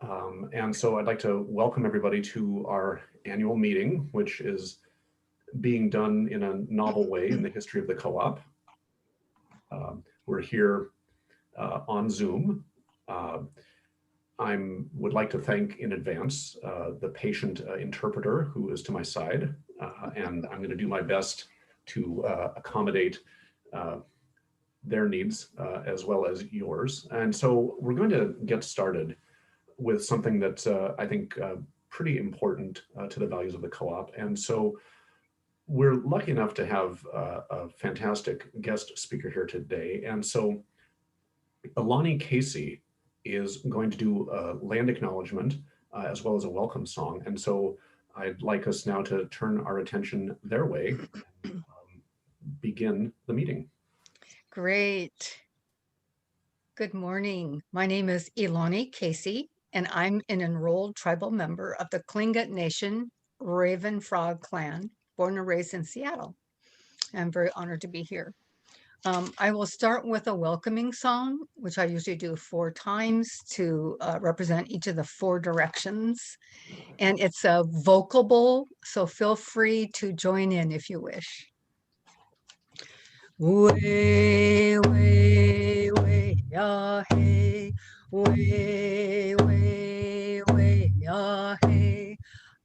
And so I'd like to welcome everybody to our annual meeting, which is being done in a novel way in the history of the co-op. We're here on Zoom. I would like to thank in advance the patient interpreter who is to my side, and I'm going to do my best to accommodate their needs as well as yours. And so we're going to get started with something that's I think pretty important to the values of the co-op. And so we're lucky enough to have a fantastic guest speaker here today. And so Ellany Kayce is going to do a land acknowledgement as well as a welcome song. And so I'd like us now to turn our attention their way and begin the meeting. Great. Good morning. My name is Ellany Kayce, and I'm an enrolled tribal member of the Tlingit Nation Raven Frog Clan, born and raised in Seattle. I'm very honored to be here. I will start with a welcoming song, which I usually do 4 times to represent each of the 4 directions. And it's a vocable, so feel free to join in if you wish. Way, way, way, ya, hey, way, way, way, ya, hey,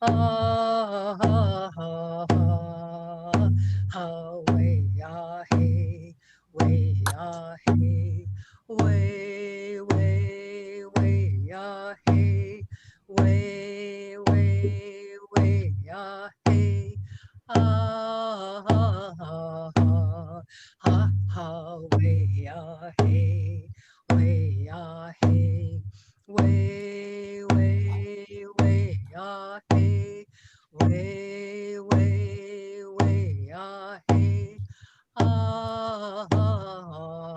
ah, ha, ha, ha, ha, way, ya, hey, way, ya, hey, way, way, way, ya, hey, way, way, way, ya, hey, ah, ha, ha, ha. Ha ha, way ya hey, way ya hey, way way way ya hey, way way way ya hey, ah ha ha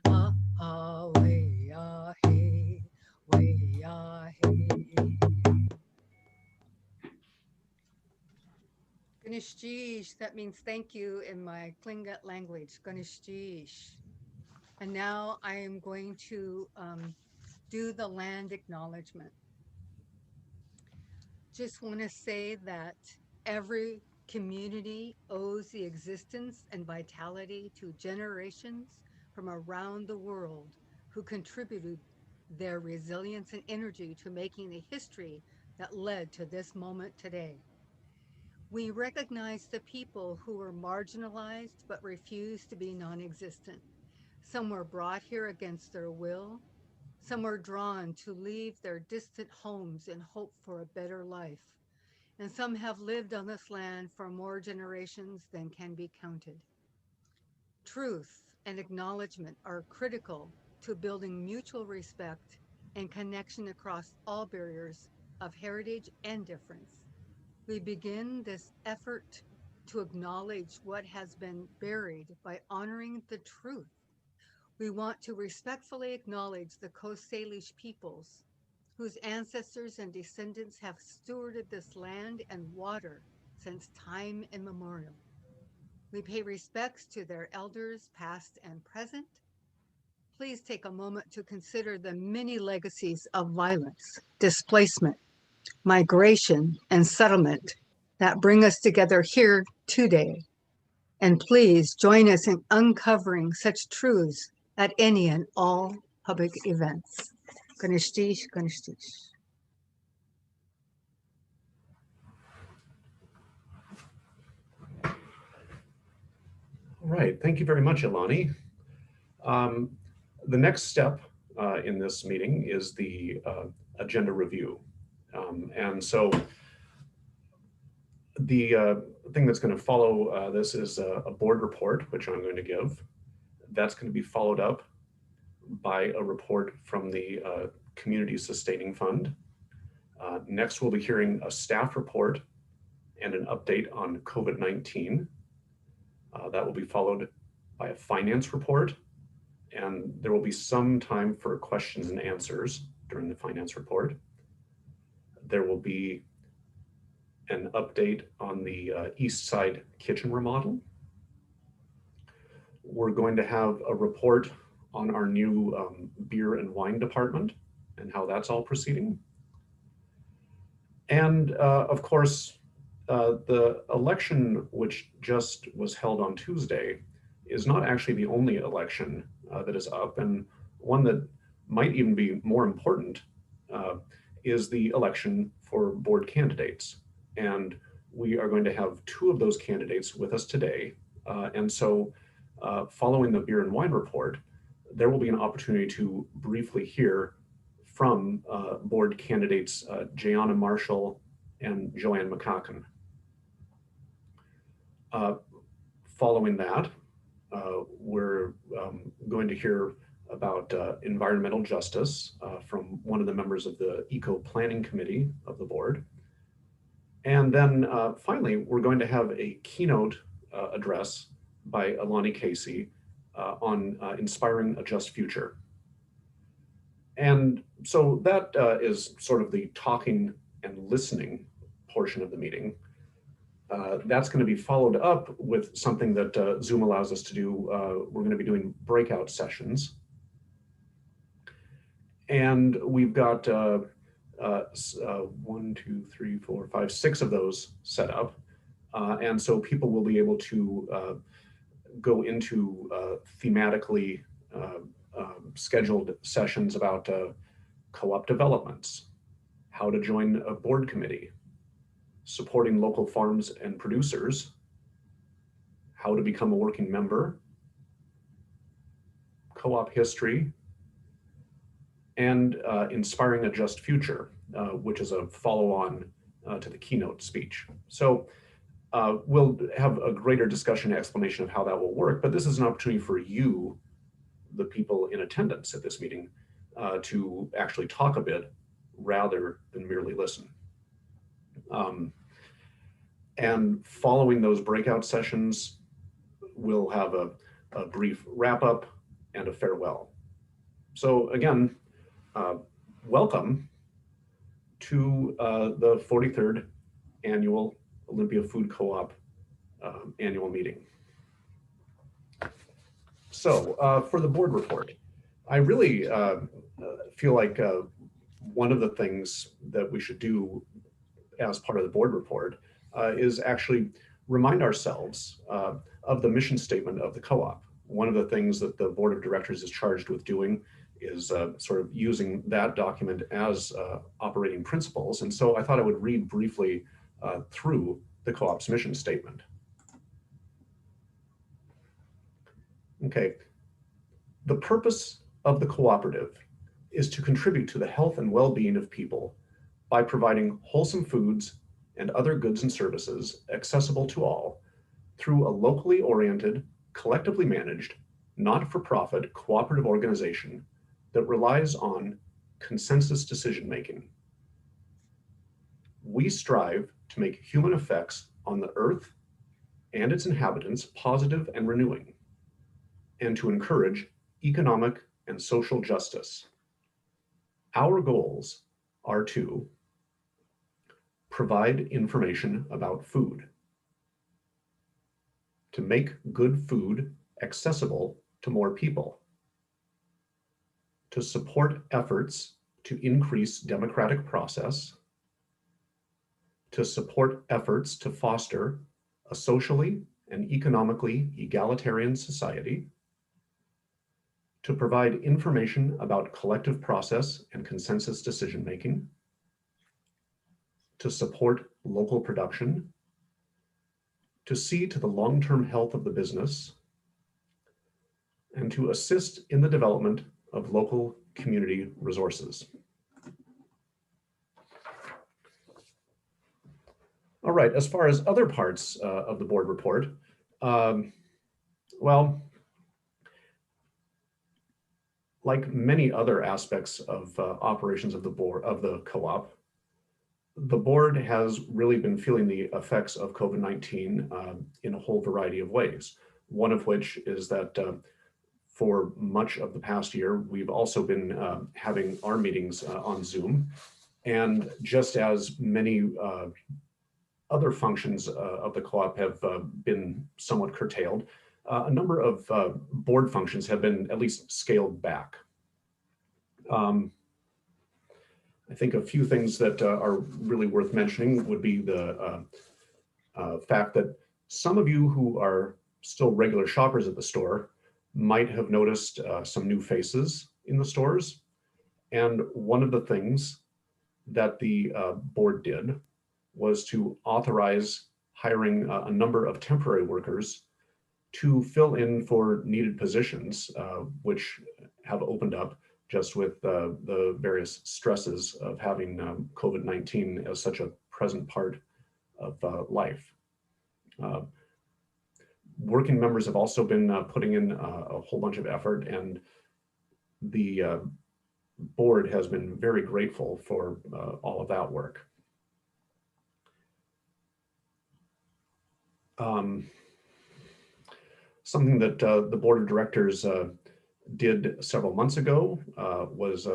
ha ha, way ya hey, way ya hey. Ganeshjish, that means thank you in my Tlingit language, Ganeshjish. And now I am going to do the land acknowledgement. Just want to say that every community owes the existence and vitality to generations from around the world who contributed their resilience and energy to making the history that led to this moment today. We recognize the people who were marginalized but refused to be non existent. Some were brought here against their will. Some were drawn to leave their distant homes in hope for a better life. And some have lived on this land for more generations than can be counted. Truth and acknowledgement are critical to building mutual respect and connection across all barriers of heritage and difference. We begin this effort to acknowledge what has been buried by honoring the truth. We want to respectfully acknowledge the Coast Salish peoples whose ancestors and descendants have stewarded this land and water since time immemorial. We pay respects to their elders, past and present. Please take a moment to consider the many legacies of violence, displacement, migration, and settlement that bring us together here today. And please join us in uncovering such truths at any and all public events. Ganeshtish, Ganeshtish. All right, thank you very much, Ellany. The next step in this meeting is the agenda review. And so the thing that's going to follow this is a board report, which I'm going to give. That's going to be followed up by a report from the Community Sustaining Fund. Next, we'll be hearing a staff report and an update on COVID-19. That will be followed by a finance report, and there will be some time for questions and answers during the finance report. There will be an update on the Eastside kitchen remodel. We're going to have a report on our new beer and wine department and how that's all proceeding. And of course, the election which just was held on Tuesday is not actually the only election that is up, and one that might even be more important is the election for board candidates. And we are going to have two of those candidates with us today. And so following the beer and wine report, there will be an opportunity to briefly hear from board candidates Jayana Marshall and Joanne McCaughan. Following that, we're going to hear about environmental justice from one of the members of the Eco Planning Committee of the board. And then finally, we're going to have a keynote address by Ellany Kayce on inspiring a just future. And so that is sort of the talking and listening portion of the meeting. That's going to be followed up with something that Zoom allows us to do. We're going to be doing breakout sessions. And we've got 1, 2, 3, 4, 5, 6 of those set up. And so people will be able to go into thematically scheduled sessions about co-op developments, how to join a board committee, supporting local farms and producers, how to become a working member, co-op history, and inspiring a just future, which is a follow-on to the keynote speech. So we'll have a greater discussion and explanation of how that will work, but this is an opportunity for you, the people in attendance at this meeting, to actually talk a bit rather than merely listen. And following those breakout sessions, we'll have a brief wrap up and a farewell. So again, welcome to the 43rd annual Olympia Food Co-op annual meeting. So for the board report, I really feel like one of the things that we should do as part of the board report is actually remind ourselves of the mission statement of the co-op. One of the things that the board of directors is charged with doing is sort of using that document as operating principles. And so I thought I would read briefly through the co-op's mission statement. Okay, the purpose of the cooperative is to contribute to the health and well-being of people by providing wholesome foods and other goods and services accessible to all through a locally oriented, collectively managed, not-for-profit cooperative organization that relies on consensus decision-making. We strive to make human effects on the earth and its inhabitants positive and renewing, and to encourage economic and social justice. Our goals are to provide information about food, to make good food accessible to more people, to support efforts to increase democratic process, to support efforts to foster a socially and economically egalitarian society, to provide information about collective process and consensus decision-making, to support local production, to see to the long-term health of the business, and to assist in the development of local community resources. All right, as far as other parts of the board report, well, like many other aspects of operations of the board, of the co-op, the board has really been feeling the effects of COVID-19 in a whole variety of ways. One of which is that for much of the past year, we've also been having our meetings on Zoom. And just as many other functions of the co-op have been somewhat curtailed, a number of board functions have been at least scaled back. I think a few things that are really worth mentioning would be the fact that some of you who are still regular shoppers at the store might have noticed some new faces in the stores. And one of the things that the board did was to authorize hiring a number of temporary workers to fill in for needed positions, which have opened up just with the various stresses of having COVID-19 as such a present part of life. Working members have also been putting in a whole bunch of effort, and the board has been very grateful for all of that work. Something that the board of directors did several months ago was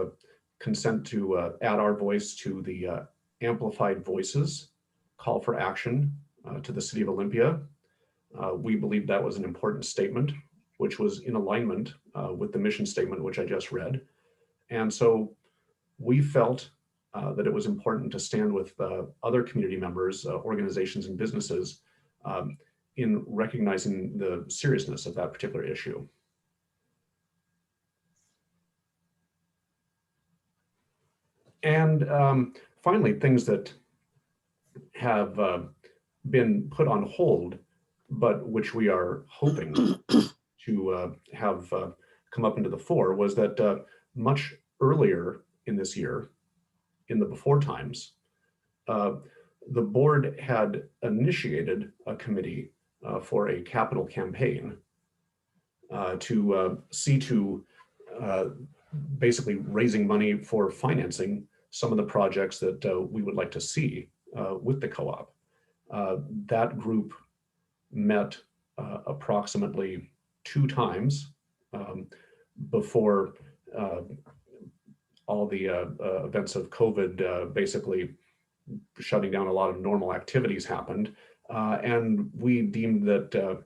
consent to add our voice to the Amplified Voices call for action to the city of Olympia. We believe that was an important statement, which was in alignment with the mission statement, which I just read. And so we felt that it was important to stand with other community members, organizations, and businesses in recognizing the seriousness of that particular issue. And finally, things that have been put on hold, but which we are hoping to have come up into the fore, was that much earlier in this year, in the before times, the board had initiated a committee for a capital campaign to see to basically raising money for financing some of the projects that we would like to see with the co-op. That group met approximately 2 times before all the events of COVID basically shutting down a lot of normal activities happened. And we deemed that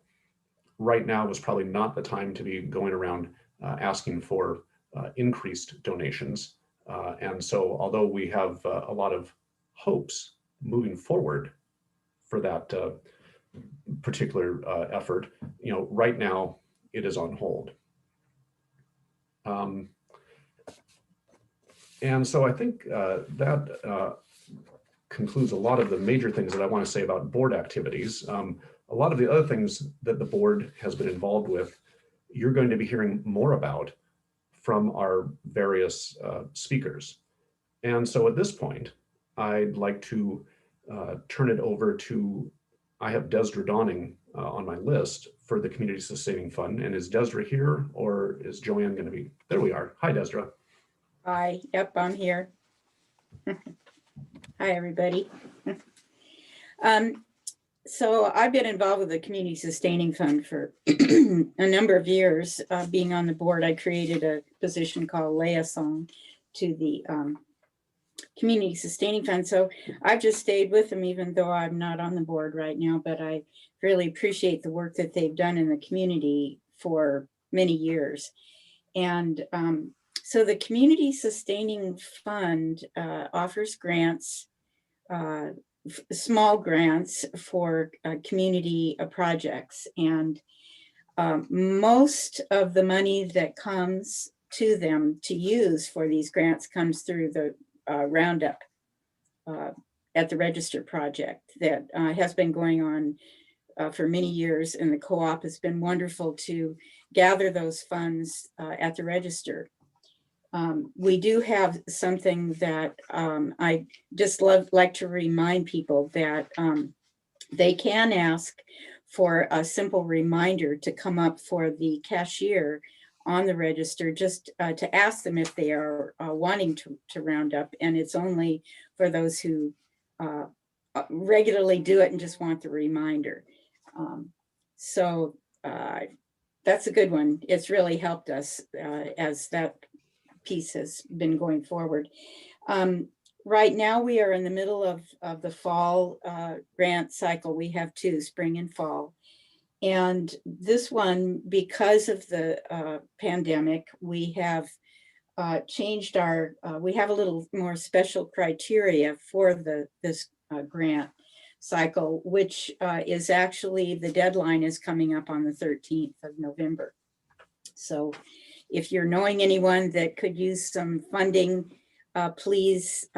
right now was probably not the time to be going around asking for increased donations. And so although we have a lot of hopes moving forward for that particular effort, right now it is on hold. And so I think that concludes a lot of the major things that I want to say about board activities. A lot of the other things that the board has been involved with, you're going to be hearing more about from our various speakers. And so at this point, I'd like to turn it over to, I have Desdra Donning on my list for the Community Sustaining Fund. And is Desdra here, or is Joanne going to be? There we are. Hi, Desdra. Hi, yep, I'm here. Hi, everybody. So I've been involved with the Community Sustaining Fund for a number of years. Being on the board, I created a position called liaison to the Community Sustaining Fund. So I've just stayed with them, even though I'm not on the board right now, but I really appreciate the work that they've done in the community for many years. And so the Community Sustaining Fund offers grants, small grants for community projects. And most of the money that comes to them to use for these grants comes through the roundup at the Register project that has been going on for many years. And the co-op has been wonderful to gather those funds at the Register. We do have something that I just like to remind people that they can ask for a simple reminder to come up for the cashier on the Register, just to ask them if they are wanting to round up. And it's only for those who regularly do it and just want the reminder. So that's a good one. It's really helped us as that piece has been going forward. Right now we are in the middle of the fall grant cycle. We have 2, spring and fall. And this one, because of the pandemic, we have changed our, we have a little more special criteria for this grant cycle, which is actually, the deadline is coming up on the 13th of November. So if you're knowing anyone that could use some funding, please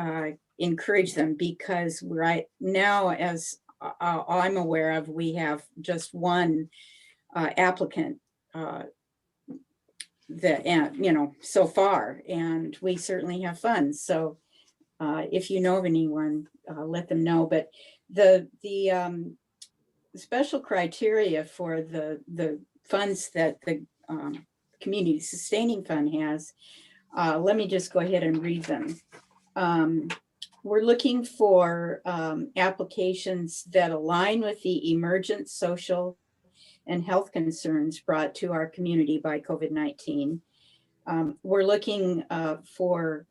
encourage them, because right now, as I'm aware of, we have just one applicant so far, and we certainly have funds. So if you know of anyone, let them know. But the special criteria for the funds that the Community Sustaining Fund has, let me just go ahead and read them. We're looking for applications that align with the emergent social and health concerns brought to our community by COVID-19. We're looking for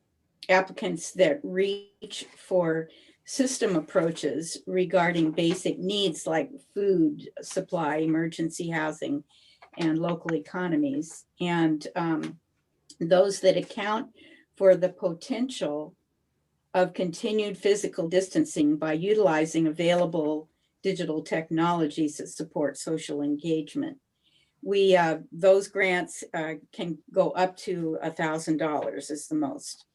applicants that reach for system approaches regarding basic needs like food supply, emergency housing, and local economies, and those that account for the potential of continued physical distancing by utilizing available digital technologies that support social engagement. We those grants can go up to $1,000 is the most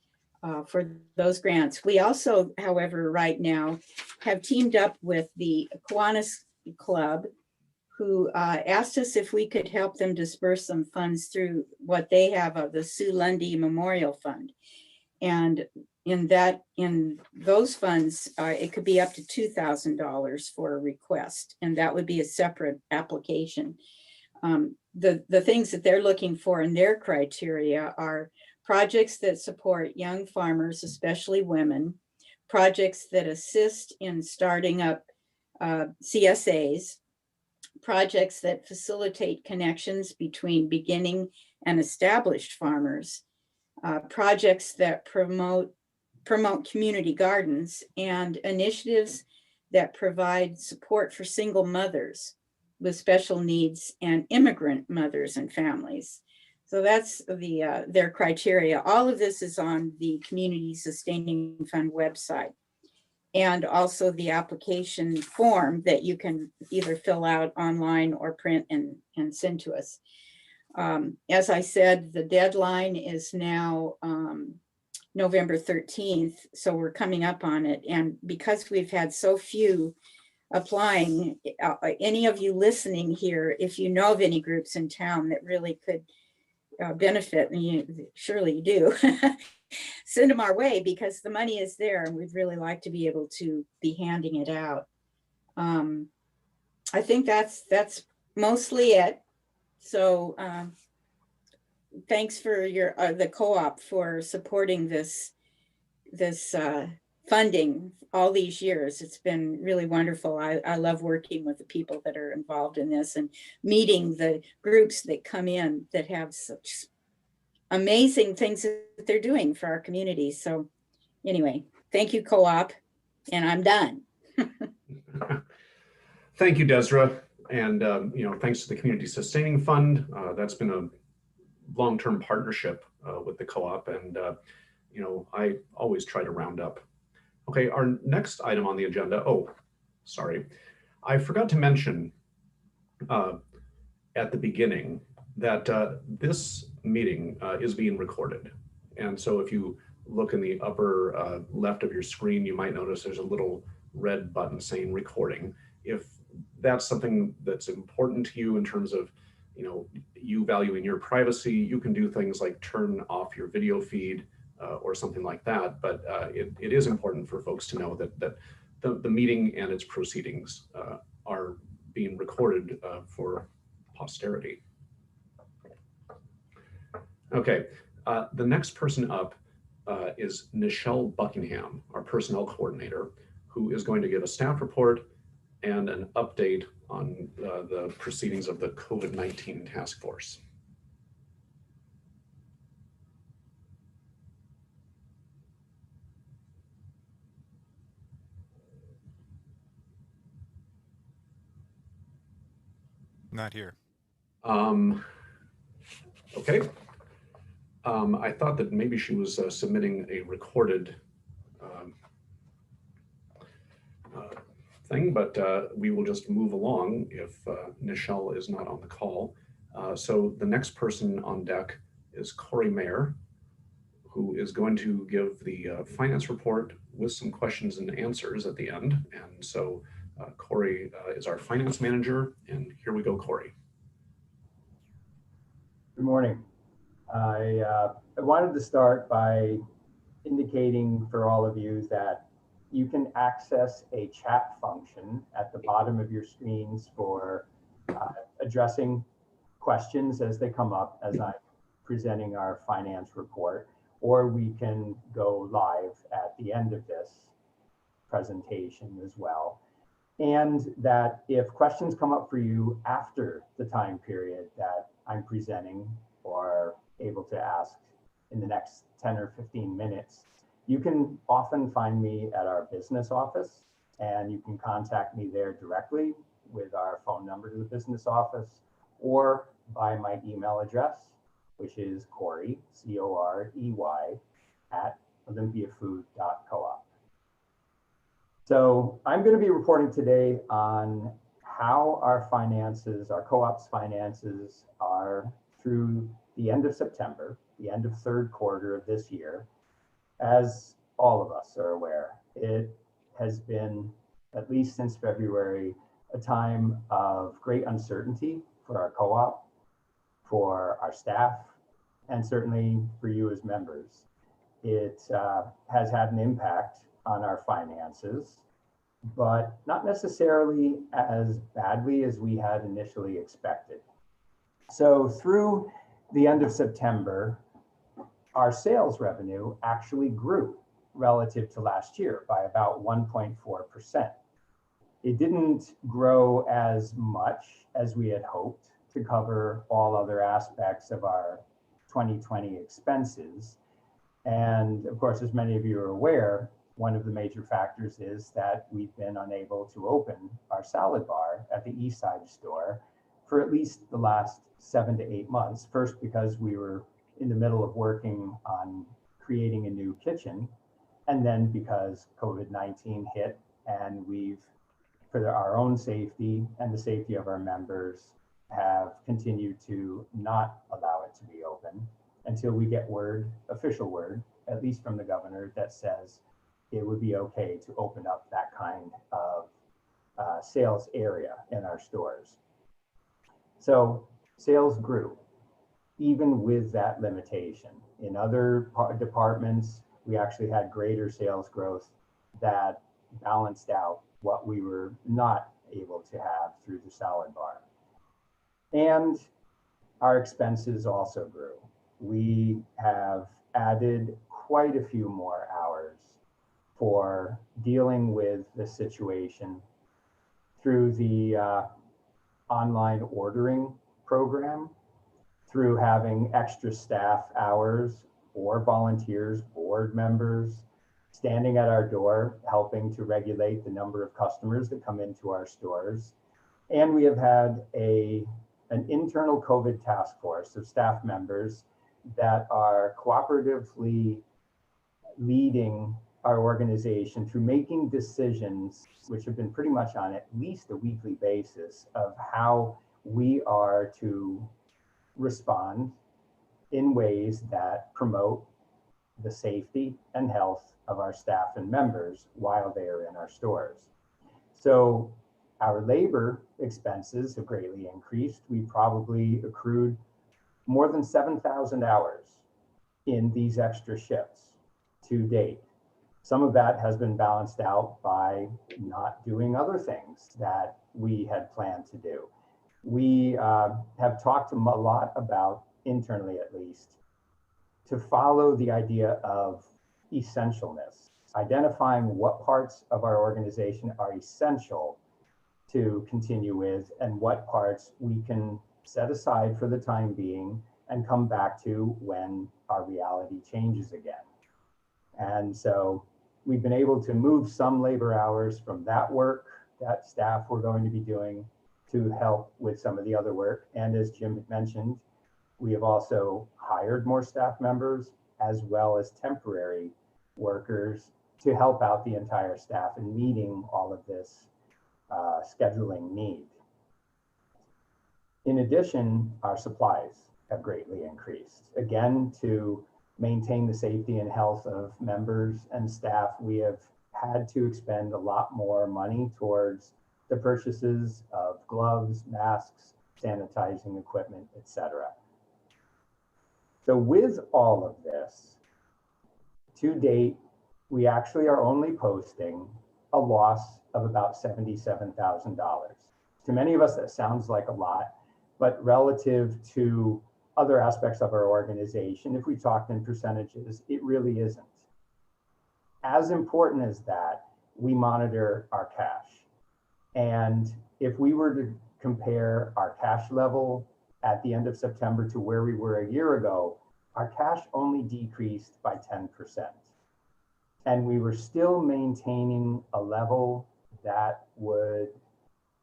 for those grants. We also, however, right now have teamed up with the Kiwanis Club, who asked us if we could help them disperse some funds through what they have of the Sue Lundy Memorial Fund. And in those funds, it could be up to $2,000 for a request, and that would be a separate application. The things that they're looking for in their criteria are projects that support young farmers, especially women, projects that assist in starting up CSAs, projects that facilitate connections between beginning and established farmers, projects that promote community gardens, and initiatives that provide support for single mothers with special needs and immigrant mothers and families. So that's their criteria. All of this is on the Community Sustaining Fund website, and also the application form that you can either fill out online or print and send to us. As I said, the deadline is now November 13th, so we're coming up on it. And because we've had so few applying, any of you listening here, if you know of any groups in town that really could benefit, and surely you do, send them our way, because the money is there and we'd really like to be able to be handing it out. I think that's mostly it. So thanks for the co-op for supporting this funding all these years. It's been really wonderful. I love working with the people that are involved in this and meeting the groups that come in that have such amazing things that they're doing for our community. So anyway, thank you, co-op, and I'm done. Thank you, Desdra. And thanks to the Community Sustaining Fund. That's been a long-term partnership with the co-op, and I always try to round up. Okay, our next item on the agenda. Oh, sorry, I forgot to mention at the beginning that this meeting is being recorded, and so if you look in the upper left of your screen, you might notice there's a little red button saying recording. If that's something that's important to you in terms of you valuing your privacy, you can do things like turn off your video feed or something like that. But it is important for folks to know that the meeting and its proceedings are being recorded for posterity. Okay, the next person up is Nichelle Buckingham, our personnel coordinator, who is going to give a staff report and an update on the proceedings of the COVID-19 task force. Not here. Okay. I thought that maybe she was submitting a recorded um, thing, but we will just move along if Nichelle is not on the call. So the next person on deck is Corey Mayer, who is going to give the finance report with some questions and answers at the end. And so Corey is our finance manager, and here we go, Corey. Good morning. I wanted to start by indicating for all of you that you can access a chat function at the bottom of your screens for addressing questions as they come up as I'm presenting our finance report, or we can go live at the end of this presentation as well. And that if questions come up for you after the time period that I'm presenting or able to ask in the next 10 or 15 minutes, you can often find me at our business office, and you can contact me there directly with our phone number to the business office, or by my email address, which is Corey, C-O-R-E-Y, at olympiafood.coop. So I'm going to be reporting today on how our finances, our co-op's finances are through the end of September, the end of third quarter of this year. As all of us are aware, it has been, at least since February, a time of great uncertainty for our co-op, for our staff, and certainly for you as members. It has had an impact on our finances, but not necessarily as badly as we had initially expected. So through the end of September, our sales revenue actually grew relative to last year by about 1.4%. It didn't grow as much as we had hoped to cover all other aspects of our 2020 expenses. And of course, as many of you are aware, one of the major factors is that we've been unable to open our salad bar at the Eastside store for at least the last 7 to 8 months. First, because we were in the middle of working on creating a new kitchen, and then because COVID-19 hit, and we've, for our own safety and the safety of our members, have continued to not allow it to be open until we get word, official word, at least from the governor, that says it would be okay to open up that kind of sales area in our stores. So sales grew, even with that limitation. In other departments, we actually had greater sales growth that balanced out what we were not able to have through the salad bar. And our expenses also grew. We have added quite a few more hours for dealing with the situation through the online ordering program, through having extra staff hours or volunteers, board members, standing at our door, helping to regulate the number of customers that come into our stores. And we have had an internal COVID task force of staff members that are cooperatively leading our organization through making decisions, which have been pretty much on at least a weekly basis, of how we are to respond in ways that promote the safety and health of our staff and members while they are in our stores. So our labor expenses have greatly increased. We probably accrued more than 7,000 hours in these extra shifts to date. Some of that has been balanced out by not doing other things that we had planned to do. We have talked a lot about, internally at least, to follow the idea of essentialness, identifying what parts of our organization are essential to continue with and what parts we can set aside for the time being and come back to when our reality changes again. And so we've been able to move some labor hours from that work that staff were going to be doing to help with some of the other work. And as Jim mentioned, We have also hired more staff members as well as temporary workers to help out the entire staff in meeting all of this scheduling need. In addition, our supplies have greatly increased. Again, to maintain the safety and health of members and staff, we have had to expend a lot more money towards the purchases of gloves, masks, sanitizing equipment, etc. So with all of this, to date, we actually are only posting a loss of about $77,000. To many of us, that sounds like a lot, but relative to other aspects of our organization, if we talked in percentages, it really isn't. As important as that, we monitor our cash. And if we were to compare our cash level at the end of September to where we were a year ago, our cash only decreased by 10%. And we were still maintaining a level that would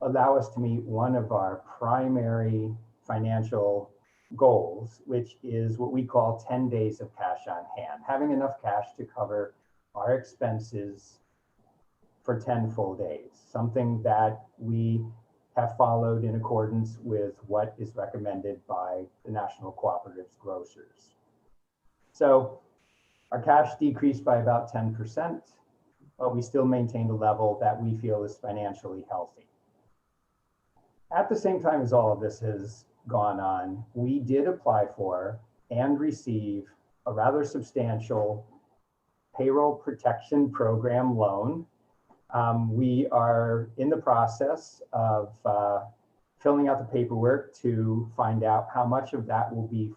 allow us to meet one of our primary financial goals, which is what we call 10 days of cash on hand, having enough cash to cover our expenses for 10 full days, something that we have followed in accordance with what is recommended by the National Cooperatives Grocers. So our cash decreased by about 10%, but we still maintained a level that we feel is financially healthy. At the same time as all of this has gone on, we did apply for and receive a rather substantial payroll protection program loan. We are in the process of filling out the paperwork to find out how much of that will be